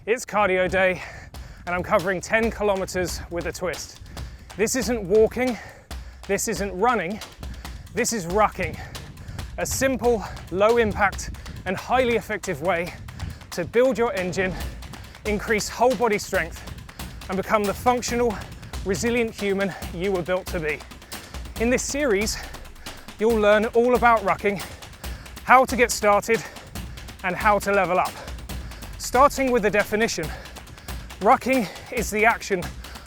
It's cardio day and I'm covering 10 kilometers with a twist. This isn't walking, this isn't running, this is rucking. A simple, low impact and highly effective way to build your engine, increase whole body strength and become the functional, resilient human you were built to be. In this series, you'll learn all about rucking, how to get started and how to level up. Starting with the definition, rucking is the action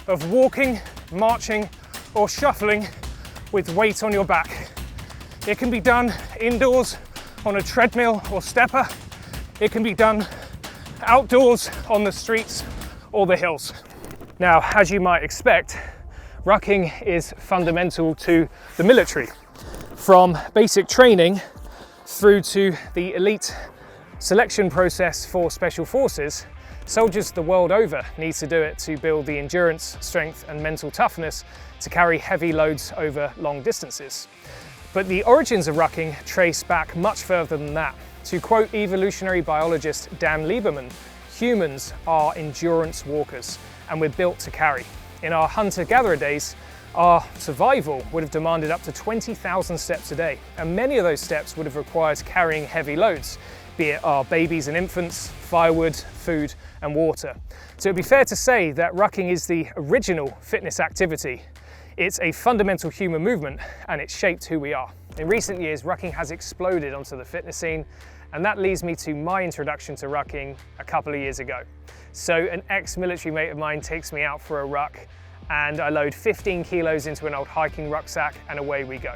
of walking, marching, or shuffling with weight on your back. It can be done indoors on a treadmill or stepper. It can be done outdoors on the streets or the hills. Now, as you might expect, rucking is fundamental to the military. From basic training through to the elite selection process for special forces, soldiers the world over need to do it to build the endurance, strength and mental toughness to carry heavy loads over long distances. But the origins of rucking trace back much further than that. To quote evolutionary biologist Dan Lieberman, humans are endurance walkers and we're built to carry. In our hunter-gatherer days, our survival would have demanded up to 20,000 steps a day, and many of those steps would have required carrying heavy loads, be it our babies and infants, firewood, food and water. So it'd be fair to say that rucking is the original fitness activity. It's a fundamental human movement and it's shaped who we are. In recent years, rucking has exploded onto the fitness scene, and that leads me to my introduction to rucking a couple of years ago. So an ex-military mate of mine takes me out for a ruck and I load 15 kilos into an old hiking rucksack and away we go.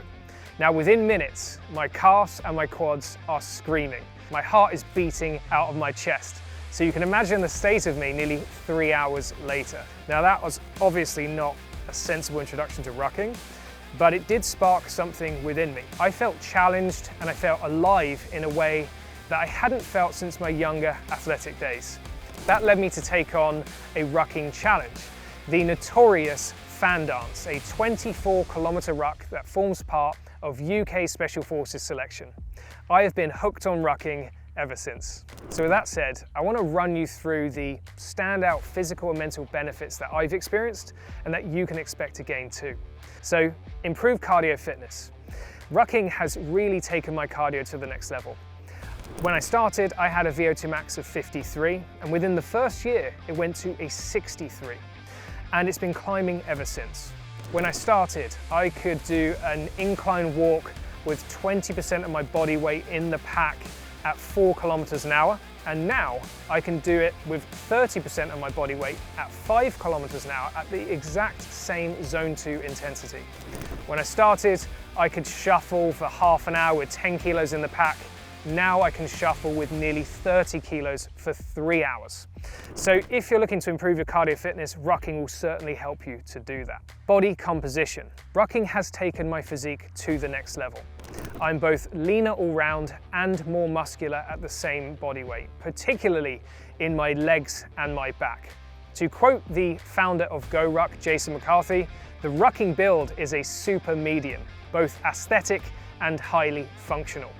Now within minutes, my calves and my quads are screaming. My heart is beating out of my chest. So you can imagine the state of me nearly 3 hours later. Now that was obviously not a sensible introduction to rucking, but it did spark something within me. I felt challenged and I felt alive in a way that I hadn't felt since my younger athletic days. That led me to take on a rucking challenge, the notorious fan dance, a 24-kilometer ruck that forms part of UK Special Forces selection. I have been hooked on rucking ever since. So with that said, I want to run you through the standout physical and mental benefits that I've experienced and that you can expect to gain too. So, improved cardio fitness. Rucking has really taken my cardio to the next level. When I started, I had a VO2 max of 53, and within the first year, it went to a 63. And it's been climbing ever since. When I started, I could do an incline walk with 20% of my body weight in the pack at 4 kilometers an hour. And now I can do it with 30% of my body weight at 5 kilometers an hour at the exact same zone 2 intensity. When I started, I could shuffle for half an hour with 10 kilos in the pack. Now I can shuffle with nearly 30 kilos for 3 hours. So if you're looking to improve your cardio fitness, rucking will certainly help you to do that. Body composition. Rucking has taken my physique to the next level. I'm both leaner all round and more muscular at the same body weight, particularly in my legs and my back. To quote the founder of Go Ruck, Jason McCarthy, the rucking build is a super medium, both aesthetic and highly functional.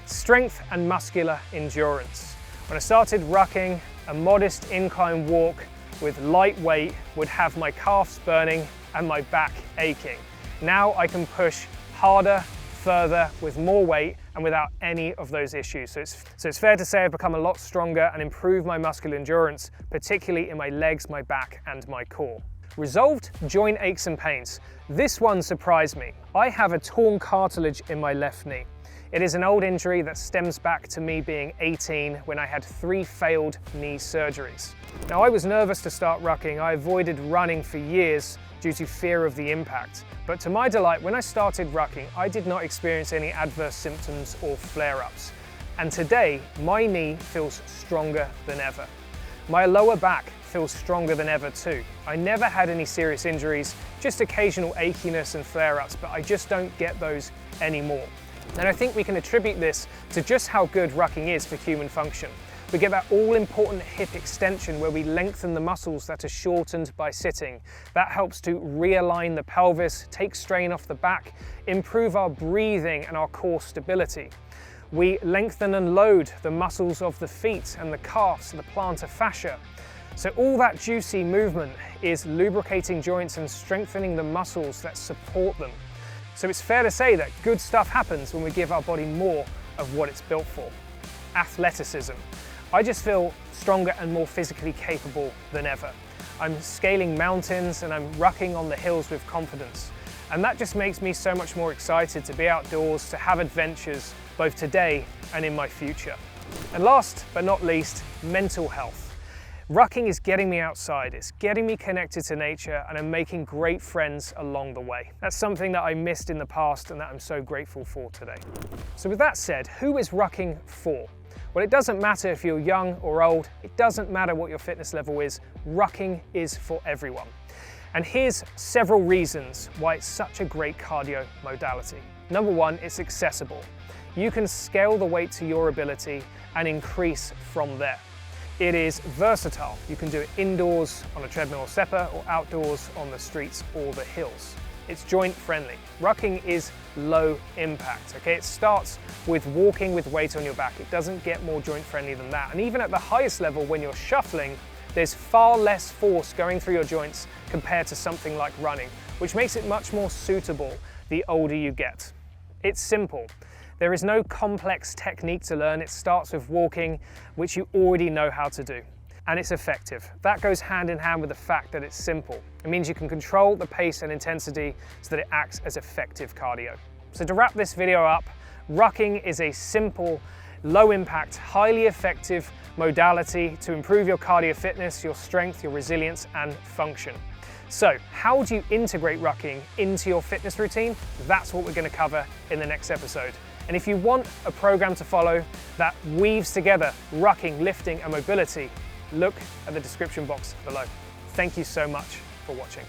Strength and muscular endurance. When I started rucking, a modest incline walk with light weight would have my calves burning and my back aching. Now I can push harder, further, with more weight and without any of those issues. So it's fair to say I've become a lot stronger and improved my muscular endurance, particularly in my legs, my back and my core. Resolved joint aches and pains. This one surprised me. I have a torn cartilage in my left knee. It is an old injury that stems back to me being 18 when I had 3 failed knee surgeries. Now I was nervous to start rucking. I avoided running for years due to fear of the impact. But to my delight, when I started rucking, I did not experience any adverse symptoms or flare-ups. And today, my knee feels stronger than ever. My lower back feels stronger than ever too. I never had any serious injuries, just occasional achiness and flare-ups, but I just don't get those anymore. And I think we can attribute this to just how good rucking is for human function. We get that all-important hip extension where we lengthen the muscles that are shortened by sitting. That helps to realign the pelvis, take strain off the back, improve our breathing and our core stability. We lengthen and load the muscles of the feet and the calves, the plantar fascia. So all that juicy movement is lubricating joints and strengthening the muscles that support them. So it's fair to say that good stuff happens when we give our body more of what it's built for. Athleticism. I just feel stronger and more physically capable than ever. I'm scaling mountains and I'm rucking on the hills with confidence. And that just makes me so much more excited to be outdoors, to have adventures, both today and in my future. And last but not least, mental health. Rucking is getting me outside, it's getting me connected to nature, and I'm making great friends along the way. That's something that I missed in the past and that I'm so grateful for today. So with that said, who is rucking for? Well, it doesn't matter if you're young or old, it doesn't matter what your fitness level is, rucking is for everyone. And here's several reasons why it's such a great cardio modality. Number one, it's accessible. You can scale the weight to your ability and increase from there. It is versatile. You can do it indoors on a treadmill or stepper, or outdoors on the streets or the hills. It's joint friendly. Rucking is low impact, okay? It starts with walking with weight on your back. It doesn't get more joint friendly than that. And even at the highest level, when you're shuffling, there's far less force going through your joints compared to something like running, which makes it much more suitable the older you get. It's simple. There is no complex technique to learn. It starts with walking, which you already know how to do. And it's effective. That goes hand in hand with the fact that it's simple. It means you can control the pace and intensity so that it acts as effective cardio. So to wrap this video up, rucking is a simple, low impact, highly effective modality to improve your cardio fitness, your strength, your resilience, and function. So how do you integrate rucking into your fitness routine? That's what we're going to cover in the next episode. And if you want a program to follow that weaves together rucking, lifting, and mobility, look at the description box below. Thank you so much for watching.